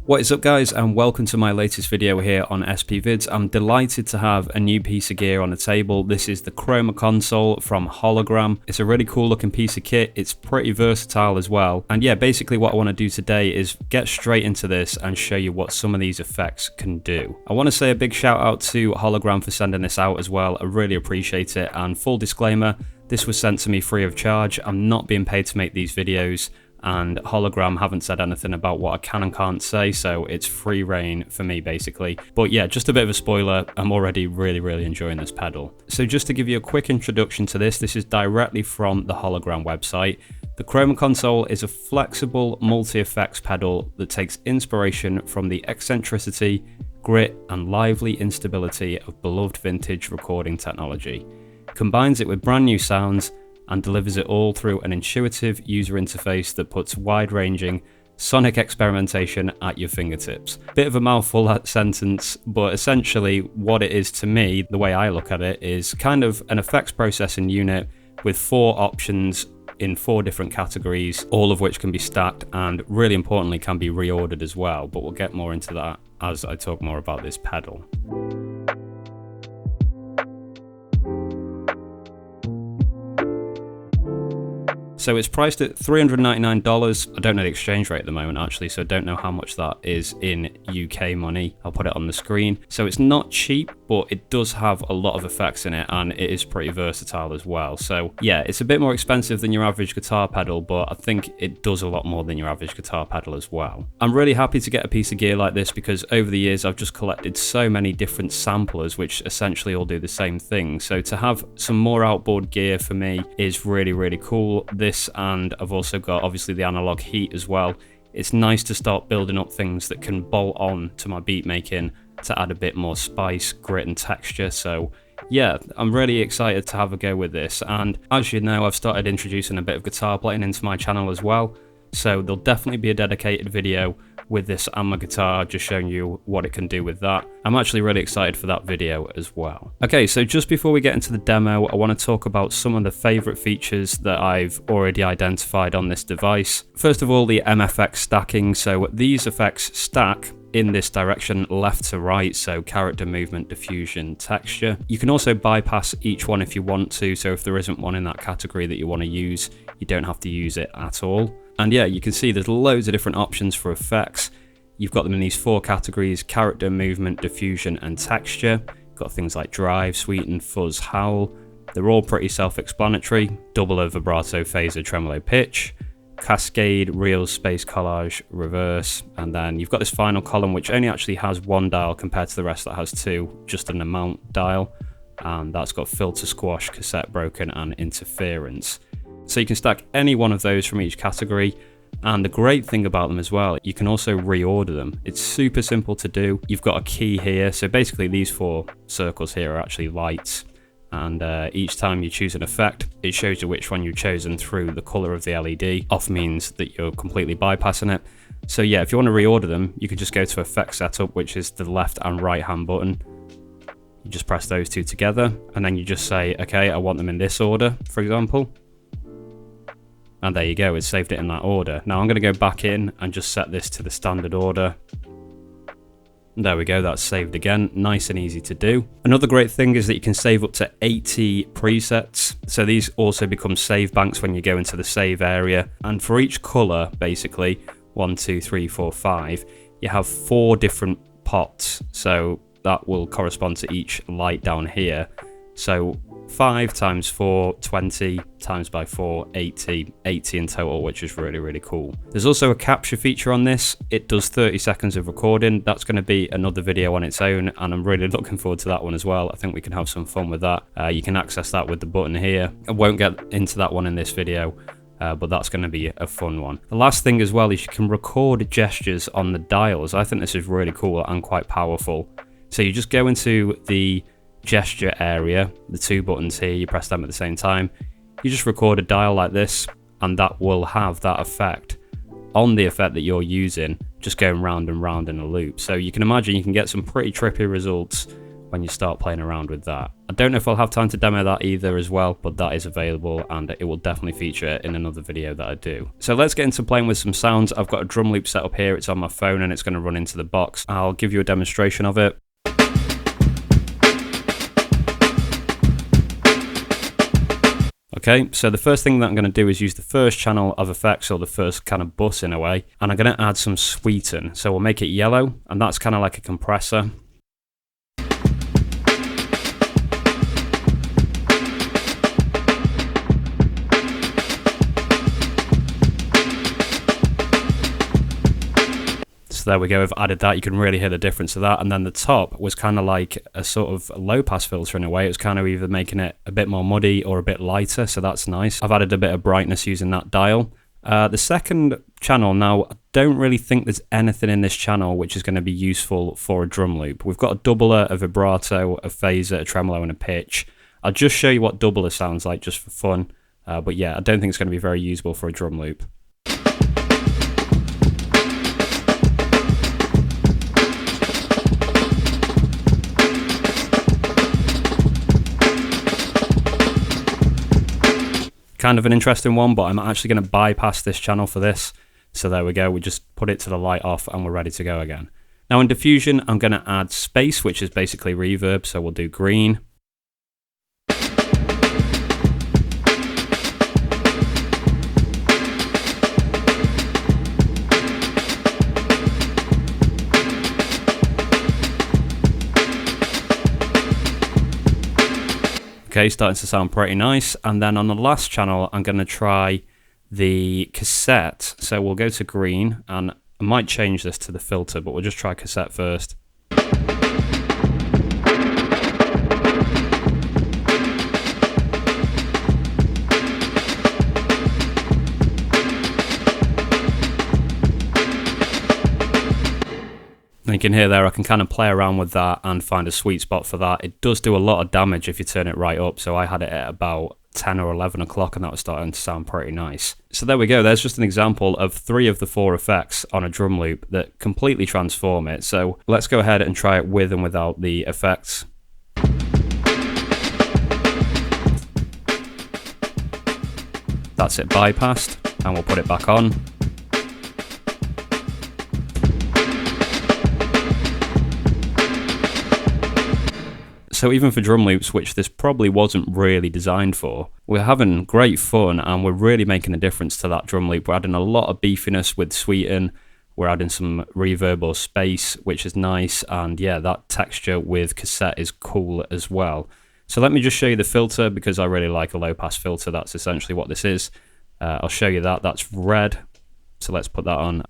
What is up guys, and welcome to my latest video here on SP Vids. I'm delighted to have a new piece of gear on the table. This is the Chroma Console from Hologram. It's a really cool looking piece of kit. It's pretty versatile as well. And yeah, basically what I want to do today is get straight into this and show you what some of these effects can do. I want to say a big shout out to Hologram for sending this out as well. I really appreciate it, and full disclaimer, this was sent to me free of charge. I'm not being paid to make these videos, and Hologram haven't said anything about what I can and can't say, so it's free reign for me basically. But yeah, just a bit of a spoiler, I'm already really enjoying this pedal. So just to give you a quick introduction to this is directly from the Hologram website. The Chroma Console is a flexible multi-effects pedal that takes inspiration from the eccentricity, grit and lively instability of beloved vintage recording technology, combines it with brand new sounds, and delivers it all through an intuitive user interface that puts wide-ranging sonic experimentation at your fingertips. Bit of a mouthful, that sentence, but essentially what it is to me, the way I look at it, is kind of an effects processing unit with 4 options in 4 different categories, all of which can be stacked and, really importantly, can be reordered as well, but we'll get more into that as I talk more about this pedal. So it's priced at $399. I don't know the exchange rate at the moment actually, so I don't know how much that is in UK money. I'll put it on the screen. So it's not cheap, but it does have a lot of effects in it, and it is pretty versatile as well. So yeah, it's a bit more expensive than your average guitar pedal, but I think it does a lot more than your average guitar pedal as well. I'm really happy to get a piece of gear like this because over the years I've just collected so many different samplers which essentially all do the same thing. So to have some more outboard gear for me is really cool. And I've also got obviously the analog heat as well. It's nice to start building up things that can bolt on to my beat making to add a bit more spice, grit and texture. So yeah, I'm really excited to have a go with this, and as you know, I've started introducing a bit of guitar playing into my channel as well, so there'll definitely be a dedicated video with this and my guitar, just showing you what it can do with that. I'm actually really excited for that video as well. Okay, so just before we get into the demo, I want to talk about some of the favorite features that I've already identified on this device. First of all, the MFX stacking. So these effects stack in this direction, left to right, so character, movement, diffusion, texture. You can also bypass each one if you want to, so if there isn't one in that category that you want to use, you don't have to use it at all. And yeah, you can see there's loads of different options for effects. You've got them in these 4 categories: character, movement, diffusion and texture. You've got things like drive, sweeten, fuzz, howl. They're all pretty self-explanatory. Doubler, vibrato, phaser, tremolo, pitch, cascade, reel, space, collage, reverse, and then you've got this final column which only actually has 1 dial compared to the rest that has 2, just an amount dial, and that's got filter, squash, cassette broken and interference. So you can stack any one of those from each category, and the great thing about them as well, you can also reorder them. It's super simple to do. You've got a key here, so basically these 4 circles here are actually lights, and each time you choose an effect, it shows you which one you've chosen through the colour of the LED. Off means that you're completely bypassing it. So yeah, if you want to reorder them, you can just go to Effect Setup, which is the left and right hand button. You just press those 2 together, and then you just say, okay, I want them in this order, for example. And there you go, it's saved it in that order. Now I'm going to go back in and just set this to the standard order. There we go, that's saved again, nice and easy to do. Another great thing is that you can save up to 80 presets. So these also become save banks when you go into the save area. And for each colour, basically, 1, 2, 3, 4, 5, you have 4 different pots. So that will correspond to each light down here. So 5 times 4, 20, times by 4, 80 in total, which is really cool. There's also a capture feature on this. It does 30 seconds of recording. That's going to be another video on its own, and I'm really looking forward to that one as well. I think we can have some fun with that. You can access that with the button here. I won't get into that one in this video, but that's going to be a fun one. The last thing as well is you can record gestures on the dials. I think this is really cool and quite powerful. So you just go into the gesture area, the 2 buttons here, you press them at the same time, you just record a dial like this, and that will have that effect on the effect that you're using, just going round and round in a loop. So you can imagine you can get some pretty trippy results when you start playing around with that. I don't know if I'll have time to demo that either as well, but that is available and it will definitely feature in another video that I do. So let's get into playing with some sounds. I've got a drum loop set up here, it's on my phone and it's going to run into the box. I'll give you a demonstration of it. Okay, so the first thing that I'm going to do is use the first channel of effects, or the first kind of bus in a way, and I'm going to add some sweeten. So we'll make it yellow, and that's kind of like a compressor. So there we go, I've added that. You can really hear the difference of that. And then the top was kind of like a sort of low pass filter in a way. It was kind of either making it a bit more muddy or a bit lighter, so that's nice. I've added a bit of brightness using that dial. The second channel, now I don't really think there's anything in this channel which is going to be useful for a drum loop. We've got a doubler, a vibrato, a phaser, a tremolo and a pitch. I'll just show you what doubler sounds like just for fun. But yeah, I don't think it's going to be very usable for a drum loop. Kind of an interesting one, but I'm actually going to bypass this channel for this. So there we go, we just put it to the light off and we're ready to go again. Now in diffusion, I'm going to add space, which is basically reverb, so we'll do green. Okay, starting to sound pretty nice. And then on the last channel, I'm going to try the cassette. So we'll go to green, and I might change this to the filter, but we'll just try cassette first. And you can hear there, I can kind of play around with that and find a sweet spot for that. It does do a lot of damage if you turn it right up. So I had it at about 10 or 11 o'clock and that was starting to sound pretty nice. So there we go. There's just an example of 3 of the 4 effects on a drum loop that completely transform it. So let's go ahead and try it with and without the effects. That's it bypassed, and we'll put it back on. So even for drum loops, which this probably wasn't really designed for, we're having great fun and we're really making a difference to that drum loop. We're adding a lot of beefiness with sweeten, we're adding some reverb or space, which is nice, and yeah, that texture with cassette is cool as well. So let me just show you the filter, because I really like a low pass filter. That's essentially what this is. I'll show you that. That's red, so let's put that on.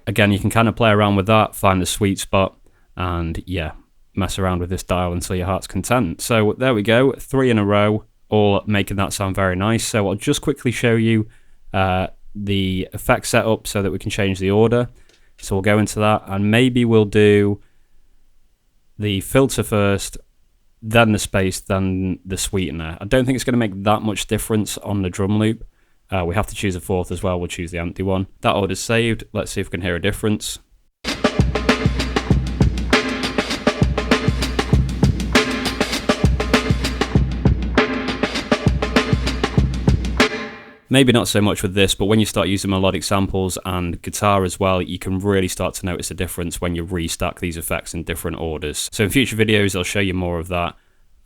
Again, you can kind of play around with that, find the sweet spot, and yeah, mess around with this dial until your heart's content. So there we go, 3 in a row, all making that sound very nice. So I'll just quickly show you the effect setup so that we can change the order. So we'll go into that, and maybe we'll do the filter first, then the space, then the sweetener. I don't think it's going to make that much difference on the drum loop. We have to choose a 4th as well. We'll choose the empty one. That order's saved. Let's see if we can hear a difference. Maybe not so much with this, but when you start using melodic samples and guitar as well, you can really start to notice a difference when you restack these effects in different orders. So in future videos, I'll show you more of that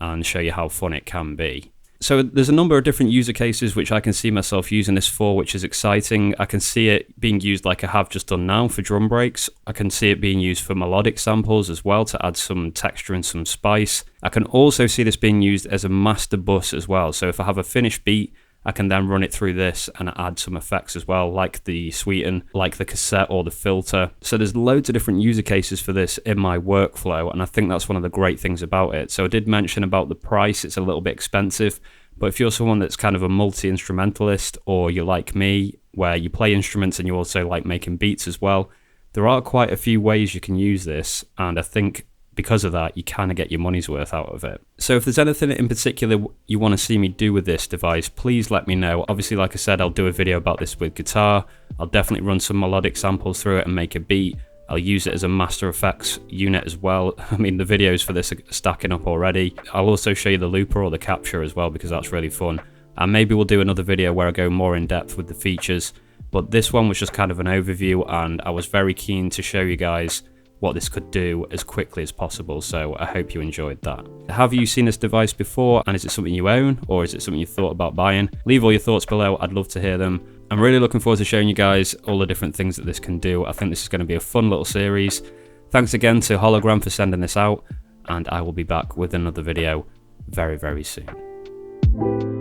and show you how fun it can be. So there's a number of different user cases which I can see myself using this for, which is exciting. I can see it being used like I have just done now for drum breaks. I can see it being used for melodic samples as well to add some texture and some spice. I can also see this being used as a master bus as well. So if I have a finished beat, I can then run it through this and add some effects as well, like the sweeten, like the cassette or the filter. So there's loads of different user cases for this in my workflow, and I think that's one of the great things about it. So I did mention about the price, it's a little bit expensive, but if you're someone that's kind of a multi-instrumentalist, or you're like me, where you play instruments and you also like making beats as well, there are quite a few ways you can use this, and I think because of that, you kind of get your money's worth out of it. So if there's anything in particular you want to see me do with this device, please let me know. Obviously, like I said, I'll do a video about this with guitar. I'll definitely run some melodic samples through it and make a beat. I'll use it as a Master Effects unit as well. I mean, the videos for this are stacking up already. I'll also show you the looper or the capture as well, because that's really fun. And maybe we'll do another video where I go more in depth with the features. But this one was just kind of an overview, and I was very keen to show you guys what this could do as quickly as possible, so I hope you enjoyed that. Have you seen this device before, and is it something you own, or is it something you thought about buying? Leave all your thoughts below, I'd love to hear them. I'm really looking forward to showing you guys all the different things that this can do. I think this is going to be a fun little series. Thanks again to Hologram for sending this out, and I will be back with another video very, very soon.